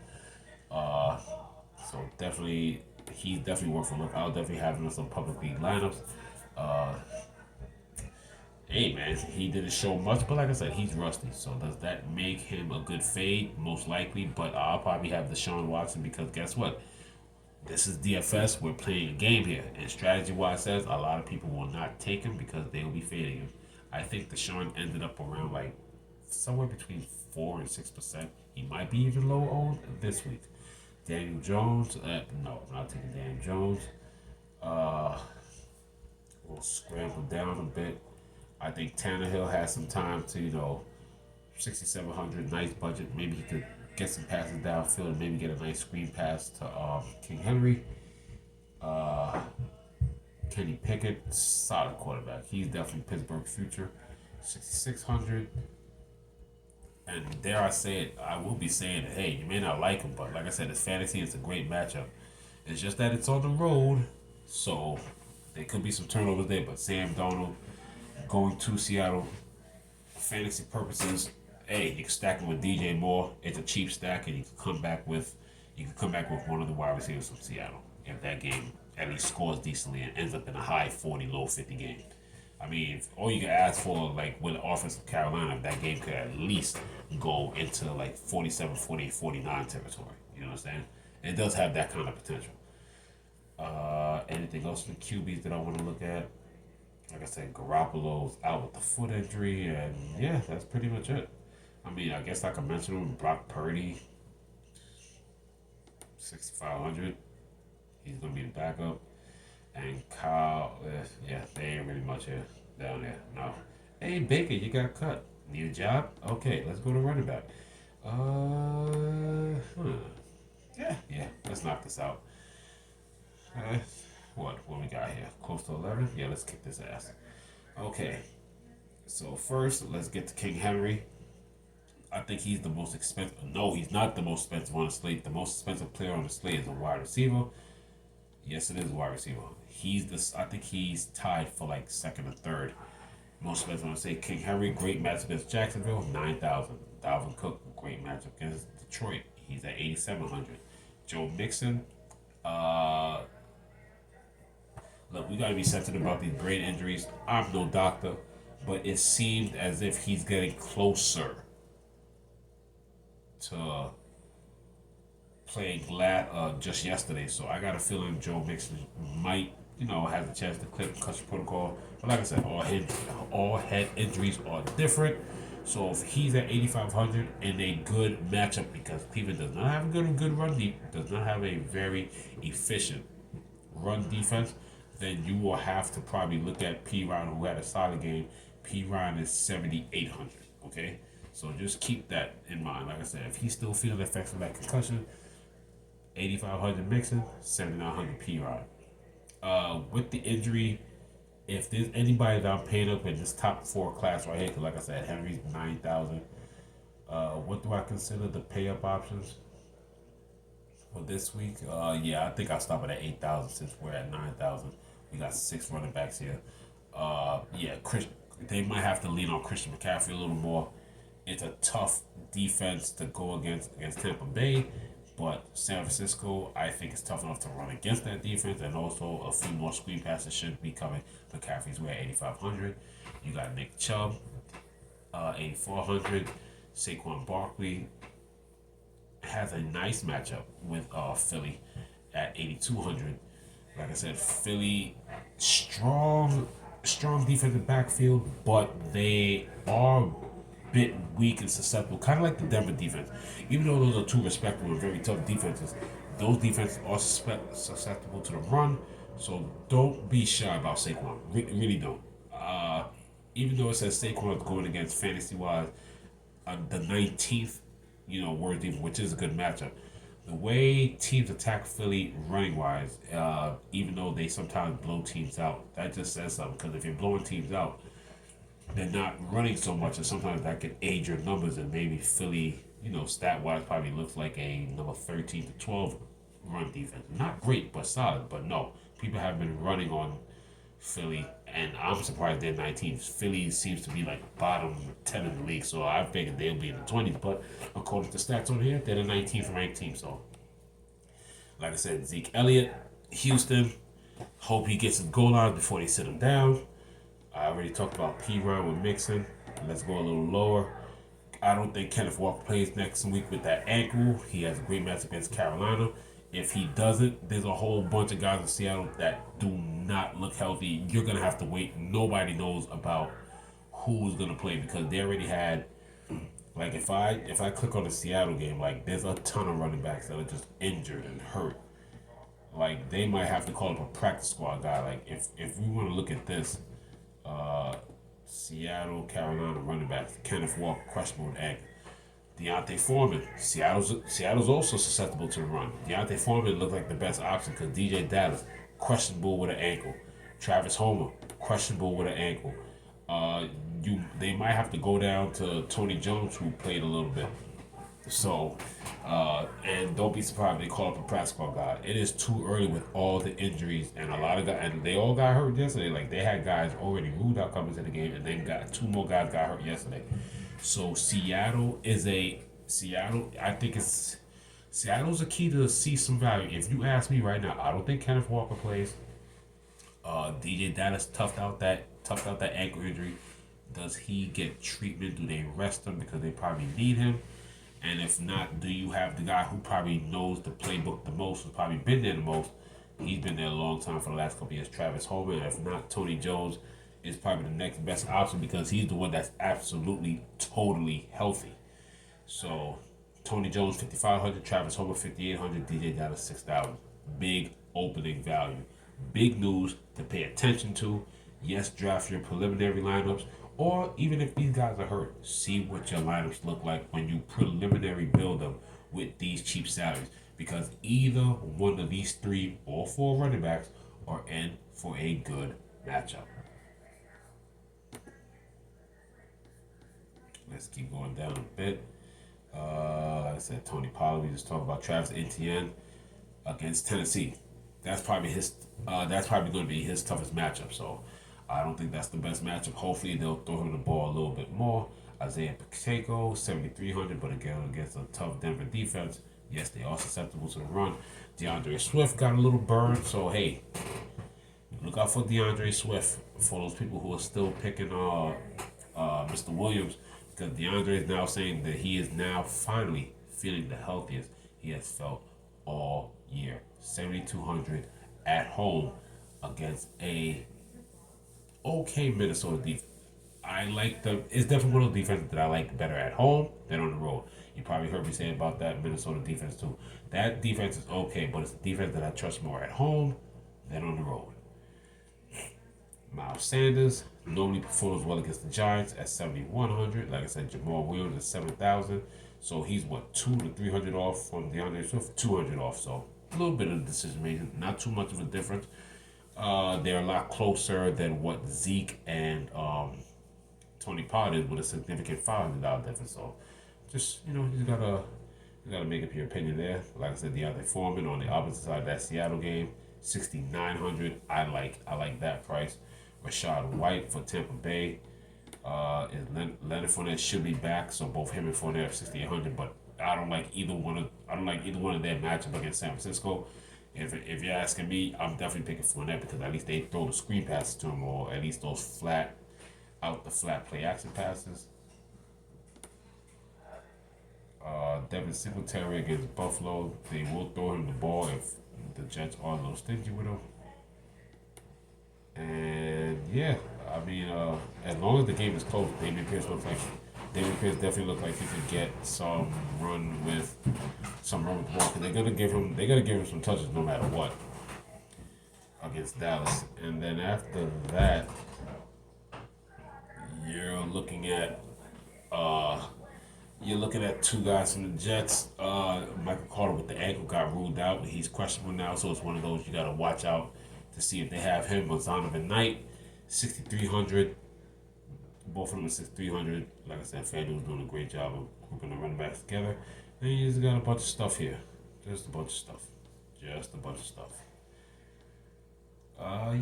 Uh, so he's definitely worth a look. I'll definitely have him in some public league lineups. Uh, Hey man, he didn't show much, but like I said, he's rusty. So does that make him a good fade? Most likely, but I'll probably have Deshaun Watson because guess what? This is DFS. We're playing a game here, and strategy-wise says a lot of people will not take him because they will be fading him. I think Deshaun ended up around somewhere between 4 and 6%. He might be even low owned this week. Daniel Jones, no, I'm not taking Daniel Jones. Uh, we'll scramble down a bit. I think Tannehill has some time to, 6,700, nice budget. Maybe he could get some passes downfield and maybe get a nice screen pass to King Henry. Kenny Pickett, solid quarterback. He's definitely Pittsburgh's future. 6,600. And dare I say it, I will be saying it, hey, you may not like him, but like I said, it's fantasy. It's a great matchup. It's just that it's on the road, so there could be some turnovers there. But Sam Darnold going to Seattle, fantasy purposes, hey, you can stack him with DJ Moore. It's a cheap stack, and you can come back with one of the wide receivers from Seattle if that game at least scores decently and ends up in a high 40, low 50 game. I mean, all you can ask for, with the offense of Carolina, if that game could at least go into 47, 48, 49 territory. You know what I'm saying? It does have that kind of potential. Anything else for the QBs that I want to look at? Like I said, Garoppolo's out with the foot injury, and yeah, that's pretty much it. I mean, I guess I could mention him. Brock Purdy, 6,500. He's gonna be the backup. And Kyle, yeah, they ain't really much here down there. No. Hey Baker, you got cut. Need a job? Okay, let's go to running back. Yeah. Let's knock this out. What we got here? Close to 11? Yeah, let's kick this ass. Okay. So first, let's get to King Henry. I think he's the most expensive. No, he's not the most expensive on the slate. The most expensive player on the slate is a wide receiver. Yes, it is a wide receiver. I think he's tied for second or third. Most expensive on the slate. King Henry, great match against Jacksonville, 9,000. Dalvin Cook, great matchup against Detroit. He's at 8,700. Joe Mixon, look, we gotta be sensitive about these brain injuries. I'm no doctor, but it seemed as if he's getting closer to playing just yesterday. So I got a feeling Joe Mixon might, has a chance to clear concussion protocol. But like I said, all head injuries are different. So if he's at 8,500 in a good matchup, because Cleveland does not have a good run does not have a very efficient run defense, then you will have to probably look at P. Ryan, who had a solid game. P. Ryan is 7,800. Okay, so just keep that in mind. Like I said, if he's still feeling the effects of that concussion, 8,500 Mixon, 7,900 P. Ryan. With the injury, if there's anybody that I'm paying up in this top four class right here, because like I said, Henry's 9,000. What do I consider the pay up options for this week? Yeah, I think I'll stop it at 8,000 since we're at 9,000. We got six running backs here. Yeah, they might have to lean on Christian McCaffrey a little more. It's a tough defense to go against Tampa Bay, but San Francisco, I think, is tough enough to run against that defense, and also a few more screen passes should be coming. McCaffrey's way at 8,500. You got Nick Chubb, 8,400. Saquon Barkley has a nice matchup with Philly at 8,200. Like I said, Philly strong defensive backfield, but they are a bit weak and susceptible, kind of like the Denver defense. Even though those are two respectable and very tough defenses, those defenses are susceptible to the run. So don't be shy about Saquon. Really don't. Even though it says Saquon is going against fantasy wise the 19th, worst defense, which is a good matchup. The way teams attack Philly running wise, even though they sometimes blow teams out, that just says something. Because if you're blowing teams out, they're not running so much, and sometimes that can aid your numbers. And maybe Philly, stat wise, probably looks like a number 13 to 12 run defense. Not great, but solid. But no, people have been running on Philly, and I'm surprised they're 19th. Philly seems to be like bottom 10 in the league, so I figured they'll be in the 20s. But according to stats on here, they're the 19th ranked team. So, like I said, Zeke Elliott, Houston. Hope he gets his goal line before they sit him down. I already talked about P-Run with Mixon. Let's go a little lower. I don't think Kenneth Walker plays next week with that ankle. He has a great match against Carolina. If he doesn't, there's a whole bunch of guys in Seattle that do not look healthy. You're going to have to wait. Nobody knows about who's going to play because they already had, like, if I click on the Seattle game, like, there's a ton of running backs that are just injured and hurt. Like, they might have to call up a practice squad guy. Like, if we want to look at this, Seattle, Carolina running backs, Kenneth Walker, questionable with ankle. Deontay Foreman, Seattle's also susceptible to the run. Deontay Foreman looked like the best option because DJ Dallas, questionable with an ankle. Travis Homer, questionable with an ankle. They might have to go down to Tony Jones, who played a little bit. So, and don't be surprised if they call up a practice squad guy. It is too early with all the injuries and a lot of guys, and they all got hurt yesterday. Like they had guys already ruled out coming to the game, and then got two more guys got hurt yesterday. So Seattle. I think Seattle's a key to see some value. If you ask me right now, I don't think Kenneth Walker plays. DJ Dallas toughed out that ankle injury. Does he get treatment? Do they rest him because they probably need him? And if not, do you have the guy who probably knows the playbook the most, who's probably been there the most? He's been there a long time for the last couple of years, Travis Homer. And if not, Tony Jones is probably the next best option because he's the one that's absolutely, totally healthy. So, Tony Jones, 5,500, Travis Homer, 5,800, DJ Dallas, 6,000. Big opening value. Big news to pay attention to. Yes, draft your preliminary lineups. Or even if these guys are hurt, see what your lineups look like when you preliminary build them with these cheap salaries. Because either one of these three or four running backs are in for a good matchup. Let's keep going down a bit. Like I said, Tony Pollard. We just talked about Travis Etienne against Tennessee. That's probably going to be his toughest matchup. So I don't think that's the best matchup. Hopefully they'll throw him the ball a little bit more. Isaiah Pacheco, 7,300, but again against a tough Denver defense. Yes, they are susceptible to the run. DeAndre Swift got a little burn, so hey, look out for DeAndre Swift. For those people who are still picking Mr. Williams, because DeAndre is now saying that he is now finally feeling the healthiest he has felt all year. 7,200 at home against a okay Minnesota defense. It's definitely one of the defenses that I like better at home than on the road. You probably heard me say about that Minnesota defense too. That defense is okay, but it's a defense that I trust more at home than on the road. Miles Sanders normally performs well against the Giants at 7,100. Like I said, Jamal Williams at 7,000. So he's 200 to 300 off from DeAndre Swift, 200 off. So a little bit of decision making, not too much of a difference. they're a lot closer than what Zeke and Tony Pollard is with a significant $500 difference. So just you gotta make up your opinion there. Like I said, DeAndre Foreman on the opposite side of that Seattle game, 6,900. I like that price. Rashad White for Tampa Bay. Leonard Fournette should be back, so both him and Fournette are 6,800. But I don't like either one of their matchup against San Francisco. If you're asking me, I'm definitely picking Fournette because at least they throw the screen passes to him, or at least those flat play action passes. Devin Singletary against Buffalo. They will throw him the ball if the Jets are a little stingy with him. And yeah, I mean, as long as the game is close, David Pierce definitely looks like he could get some run with the ball because they're gonna give him some touches no matter what against Dallas. And then after that, you're looking at uh, you're looking at two guys from the Jets. Michael Carter with the ankle got ruled out. He's questionable now, so it's one of those you got to watch out to see if they have him. Zonovan Knight, 6,300. Both of them are 6,300. Like I said, FanDuel's doing a great job of grouping the running backs together. And you just got a bunch of stuff here. Just a bunch of stuff. Just a bunch of stuff.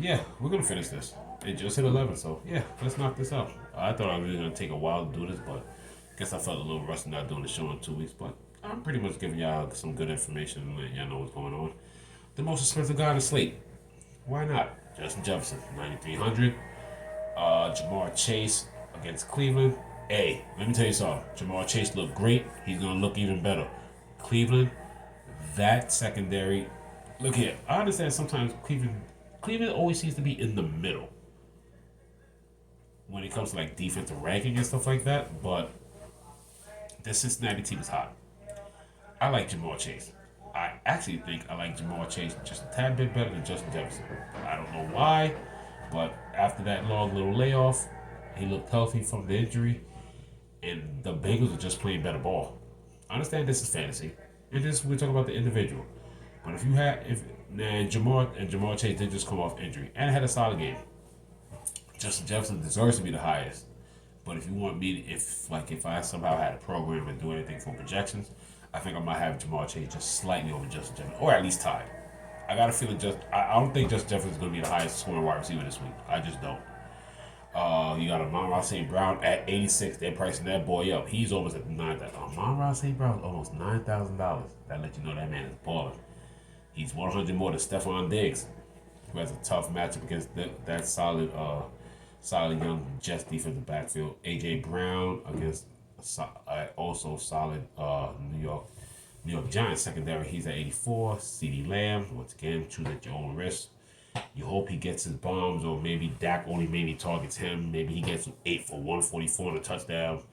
Yeah, we're gonna finish this. It just hit 11, so yeah, let's knock this out. I thought I was really gonna take a while to do this, but I guess I felt a little rusty not doing the show in 2 weeks. But I'm pretty much giving y'all some good information and letting y'all know what's going on. The most expensive guy on the slate. Why not? Justin Jefferson, 9,300. Jamar Chase against Cleveland. Hey, let me tell you something. Jamar Chase looked great. He's gonna look even better. Cleveland, that secondary. Look here. I understand sometimes Cleveland always seems to be in the middle when it comes to like defensive ranking and stuff like that. But the Cincinnati team is hot. I like Jamar Chase. I actually think I like Jamar Chase just a tad bit better than Justin Jefferson. I don't know why, but after that long little layoff, he looked healthy from the injury, and the Bengals are just playing better ball. I understand this is fantasy, and this we're talking about the individual. But if Jamar Chase did just come off injury and had a solid game, Justin Jefferson deserves to be the highest. But if you want me, if I somehow had a program and do anything for projections, I think I might have Jamar Chase just slightly over Justin Jefferson, or at least tied. I got a feeling I don't think Justin Jefferson is going to be the highest scoring wide receiver this week. I just don't. You got Amon-Ra St. Brown at 86. They're pricing that boy up. He's almost at $9,000. Amon-Ra St. Brown is almost $9,000. That lets you know that man is balling. He's 100 more than Stephon Diggs, who has a tough matchup against that solid young Jets defensive backfield. AJ Brown against also solid New York Giants secondary. He's at 84. CeeDee Lamb, once again, choose at your own risk. You hope he gets his bombs, or maybe Dak only maybe targets him. Maybe he gets 8 for 144 and a touchdown.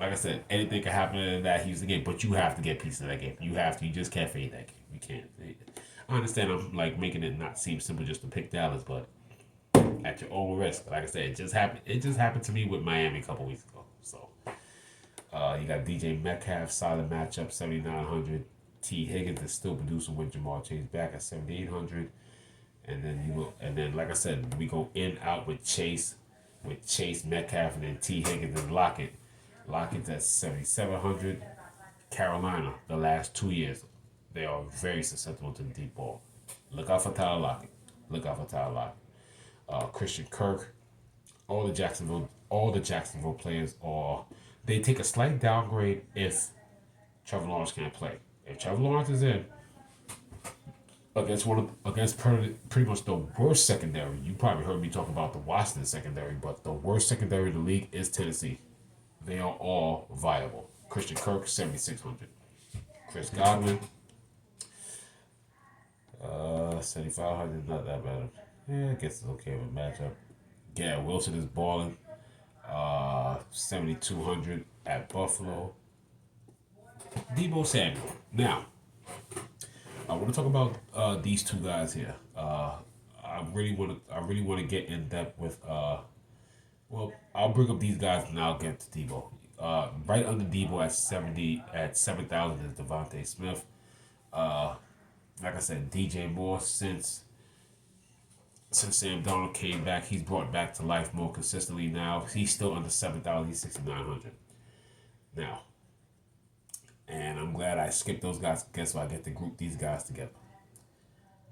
Like I said, anything can happen in that Houston game, but you have to get pieces of that game. You have to. You just can't fade that game. You can't. I understand I'm like making it not seem simple just to pick Dallas, but at your own risk. Like I said, it just happened. It just happened to me with Miami a couple weeks ago. So you got DJ Metcalf, solid matchup, 7,900. T Higgins is still producing with Jamar Chase back at 7,800. And then like I said, we go in out with Chase, Metcalf, and then T Higgins and Lockett. Lockett's at 7,700. Carolina, the last 2 years, they are very susceptible to the deep ball. Look out for Tyler Lockett. Christian Kirk, all the Jacksonville players they take a slight downgrade if Trevor Lawrence can't play. If Trevor Lawrence is in against pretty much the worst secondary, you probably heard me talk about the Washington secondary, but the worst secondary in the league is Tennessee. They are all viable. Christian Kirk, 7,600. Chris Godwin, 7,500, not that bad. Yeah, I guess it's okay with matchup. Yeah, Wilson is balling. 7,200 at Buffalo. Deebo Samuel. Now, I want to talk about these two guys here. I really want to get in depth with. Well, I'll bring up these guys and I'll get to Deebo. Right under Deebo at 7,000 is Devontae Smith. Like I said, DJ Moore since Since Sam Donald came back, he's brought back to life more consistently now. He's still under 7,000. He's 6,900 now. And I'm glad I skipped those guys again so I get to group these guys together.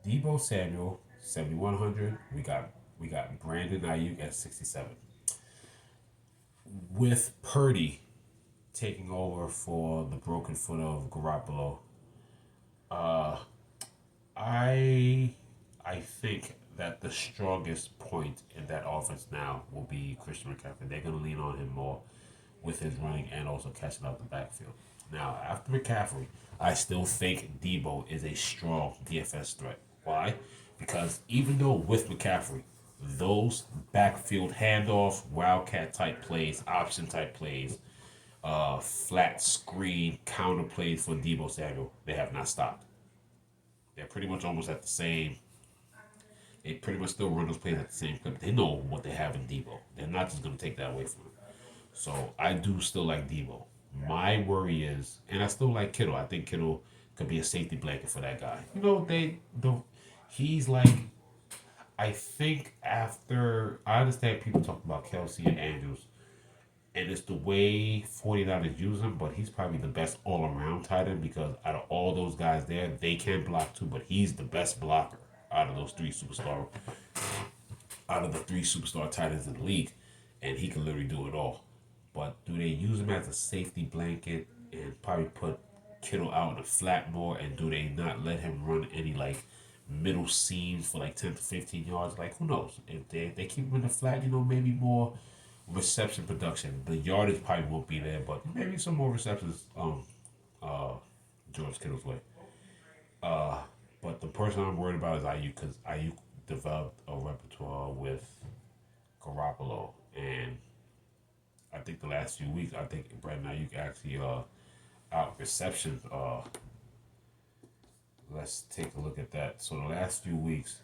Debo Samuel, 7,100. We got Brandon Ayuk at 67. With Purdy taking over for the broken foot of Garoppolo, I I think that the strongest point in that offense now will be Christian McCaffrey. They're going to lean on him more with his running and also catching out the backfield. Now, after McCaffrey, I still think Debo is a strong DFS threat. Why? Because even though with McCaffrey, those backfield handoff, wildcat type plays, option type plays, flat screen counter plays for Debo Samuel, they have not stopped. They're pretty much almost at the same. They pretty much still run those plays at the same clip. They know what they have in Debo. They're not just going to take that away from him. So I do still like Debo. My worry is, and I still like Kittle. I think Kittle could be a safety blanket for that guy. You know, they don't. He's like, I think after I understand people talk about Kelsey and Andrews, and it's the way 49ers use him, but he's probably the best all around tight end because out of all those guys there, they can block too, but he's the best blocker out of those out of the three superstar tight ends in the league, and he can literally do it all. But do they use him as a safety blanket and probably put Kittle out in the flat more, and do they not let him run any like middle seams for like 10 to 15 yards? Like, who knows? If they keep him in the flat, maybe more reception production. The yardage probably won't be there, but maybe some more receptions uh George Kittle's way. But the person I'm worried about is Ayuk because Ayuk developed a repertoire with Garoppolo, and I think the last few weeks, I think Brandon Ayuk actually out receptions. Let's take a look at that. So the last few weeks,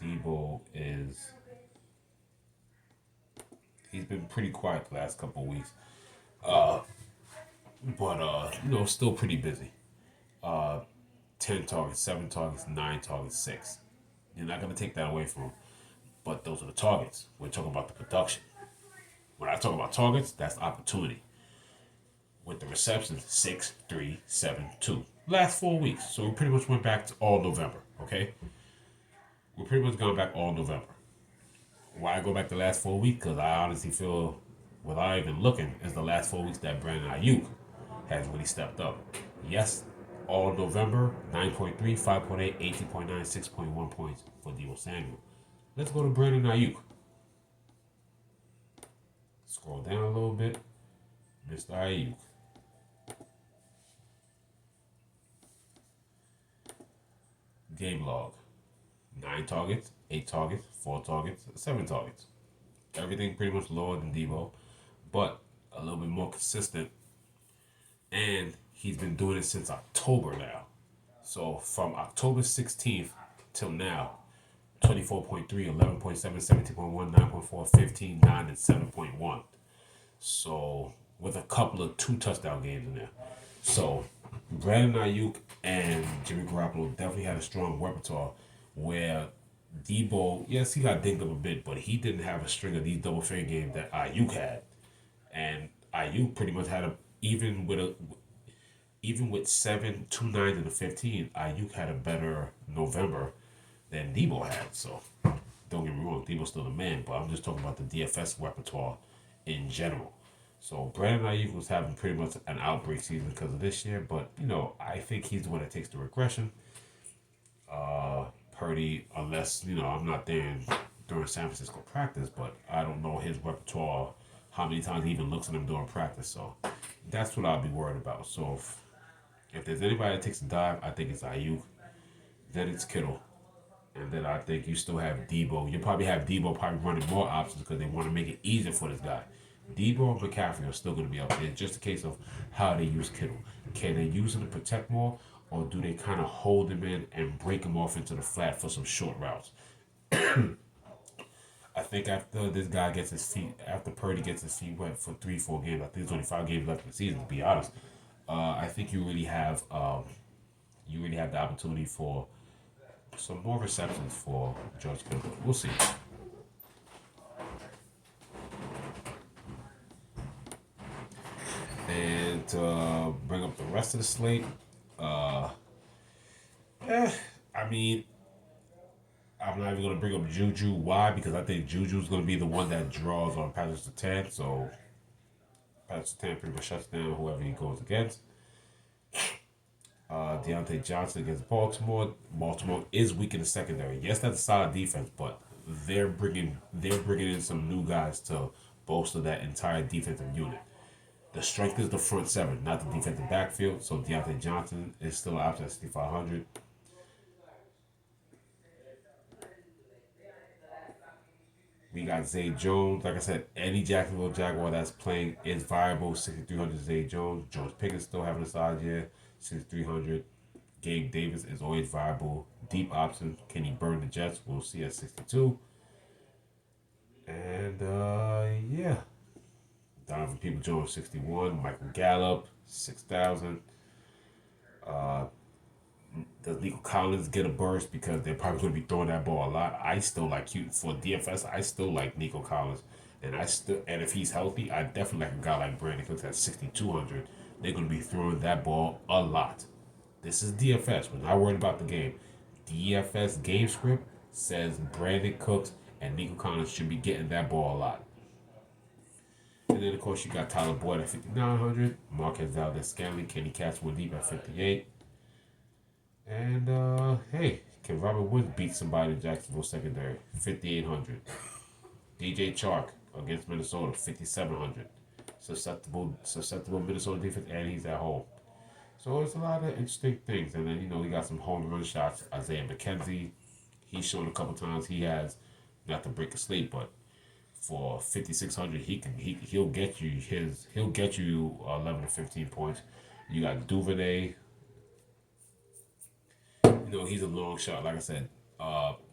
Debo is he's been pretty quiet the last couple of weeks, but still pretty busy. 10 targets, 7 targets, 9 targets, 6. You're not gonna take that away from him. But those are the targets. We're talking about the production. When I talk about targets, that's opportunity. With the receptions, 6, 3, 7, 2. Last 4 weeks. So we pretty much went back to all November, okay? We're pretty much gone back all November. Why I go back the last 4 weeks? Because I honestly feel, without even looking, is the last 4 weeks that Brandon Ayuk has really stepped up. Yes, all November, 9.3, 5.8, 18.9, 6.1 points for Debo Samuel. Let's go to Brandon Ayuk. Scroll down a little bit. Mr. Ayuk. Game log. 9 targets, 8 targets, 4 targets, 7 targets. Everything pretty much lower than Debo, but a little bit more consistent. And he's been doing it since October now. So from October 16th till now, 24.3, 11.7, 17.1, 9.4, 15, 9, and 7.1. So with a couple of 2 touchdown games in there. So Brandon Ayuk and Jimmy Garoppolo definitely had a strong repertoire where Debo, yes, he got dinged up a bit, but he didn't have a string of these double figure games that Ayuk had. And Ayuk pretty much had even with 7, 2 9 and a 15, Ayuk had a better November than Debo had. So don't get me wrong, Debo's still the man, but I'm just talking about the DFS repertoire in general. So Brandon Ayuk was having pretty much an outbreak season because of this year, but I think he's the one that takes the regression. Purdy, unless I'm not there during San Francisco practice, but I don't know his repertoire, how many times he even looks at him during practice. So that's what I'll be worried about. So if there's anybody that takes a dive, I think it's Ayuk. Then it's Kittle. And then I think you still have Debo. You probably have Debo probably running more options because they want to make it easier for this guy. Debo and McCaffrey are still going to be up there. It's just a case of how they use Kittle. Can they use him to protect more, or do they kind of hold him in and break him off into the flat for some short routes? I think after this guy gets his feet, after Purdy gets his feet wet for 3, 4 games, I think there's only 5 games left in the season, to be honest. I think you really have the opportunity for some more receptions for George Kittle. We'll see. And to bring up the rest of the slate, uh, eh, I mean, I'm not even gonna bring up Juju. Why? Because I think Juju's gonna be the one that draws on Patrick Sertan. So Patrick Sertan pretty much shuts down whoever he goes against. Deontay Johnson against Baltimore. Baltimore is weak in the secondary. Yes, that's a solid defense, but they're bringing in some new guys to bolster that entire defensive unit. The strength is the front seven, not the defensive backfield. So Deontay Johnson is still out at 6,500. We got Zay Jones. Like I said, any Jacksonville Jaguar that's playing is viable. 6,300 Zay Jones. George Pickens still having a solid year. 6,300. Gabe Davis is always viable. Deep option. Can he burn the Jets? We'll see at 62. And yeah. Donovan People Jones 61. Michael Gallup 6,000. Does Nico Collins get a burst because they're probably going to be throwing that ball a lot? I still like you for DFS. I still like Nico Collins, and if he's healthy, I definitely like a guy like Brandon Cooks at 6,200. They're going to be throwing that ball a lot. This is DFS. We're not worried about the game. DFS game script says Brandon Cooks and Nico Collins should be getting that ball a lot. And then of course you got Tyler Boyd at 5,900, Marquez Valdez-Scantling, Kenny Catswood-Deep at 58. And hey, can Robert Woods beat somebody in Jacksonville secondary? 5,800. DJ Chark against Minnesota, 5,700. Susceptible Minnesota defense, and he's at home. So it's a lot of interesting things. And then he got some home run shots. Isaiah McKenzie, he's shown a couple times he has not to break a slate, but for 5,600, he'll get you 11 to 15 points. You got Duvernay. He's a long shot. Like I said,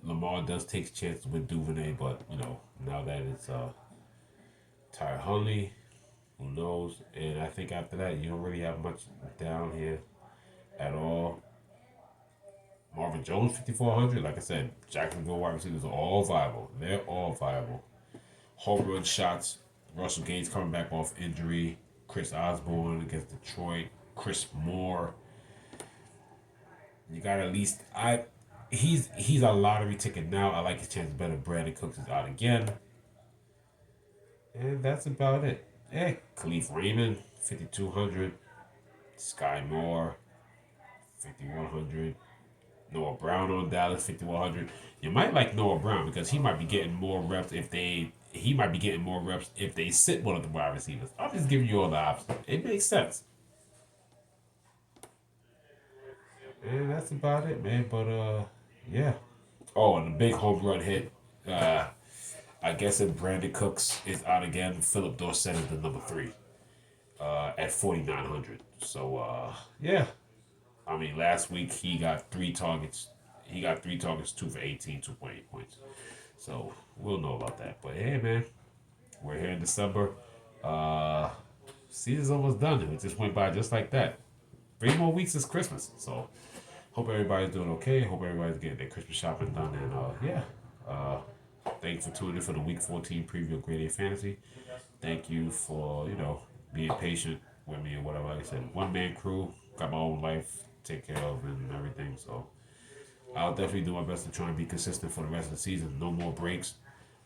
Lamar does take chances with Duvernay, but now that it's Ty Huntley, who knows? And I think after that, you don't really have much down here at all. Marvin Jones, 5,400. Like I said, Jacksonville wide receivers are all viable. They're all viable. Home run shots. Russell Gage coming back off injury. Chris Osborne against Detroit. Chris Moore. You got at least he's a lottery ticket now. I like his chances better. Brandon Cooks is out again. And that's about it. Hey, Khalif Raymond, 5,200. Sky Moore, 5,100. Noah Brown on Dallas, 5,100. You might like Noah Brown because he might be getting more reps if they sit one of the wide receivers. I'm just giving you all the options. It makes sense. And that's about it, man. But yeah. Oh, and the big home run hit. I guess if Brandon Cooks is out again, Philip Dorsett is the number 3 at 4,900. So yeah. I mean, last week he got 3 targets. He got 3 targets, 2 for 18, 2.8 points. So we'll know about that. But hey, man, we're here in December. Season's almost done. It just went by just like that. 3 more weeks is Christmas. So hope everybody's doing okay. Hope everybody's getting their Christmas shopping done. And yeah. Thank you for tuning in for the Week 14 preview of Grade A Fantasy. Thank you for, being patient with me and whatever. Like I said, one-man crew, got my own life to take care of and everything. So I'll definitely do my best to try and be consistent for the rest of the season. No more breaks.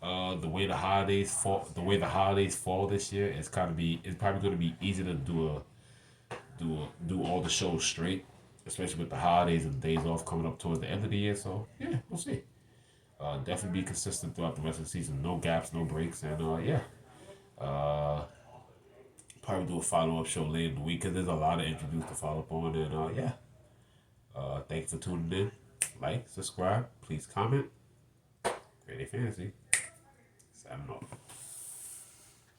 The way the holidays fall this year, it's probably going to be easy to do all the shows straight, especially with the holidays and the days off coming up towards the end of the year. So yeah, we'll see. Definitely be consistent throughout the rest of the season. No gaps, no breaks, and yeah. Probably do a follow-up show later in the week because there's a lot of interviews to follow up on. And yeah. Thanks for tuning in. Like, subscribe, please comment. Grade A Fantasy. Signing off.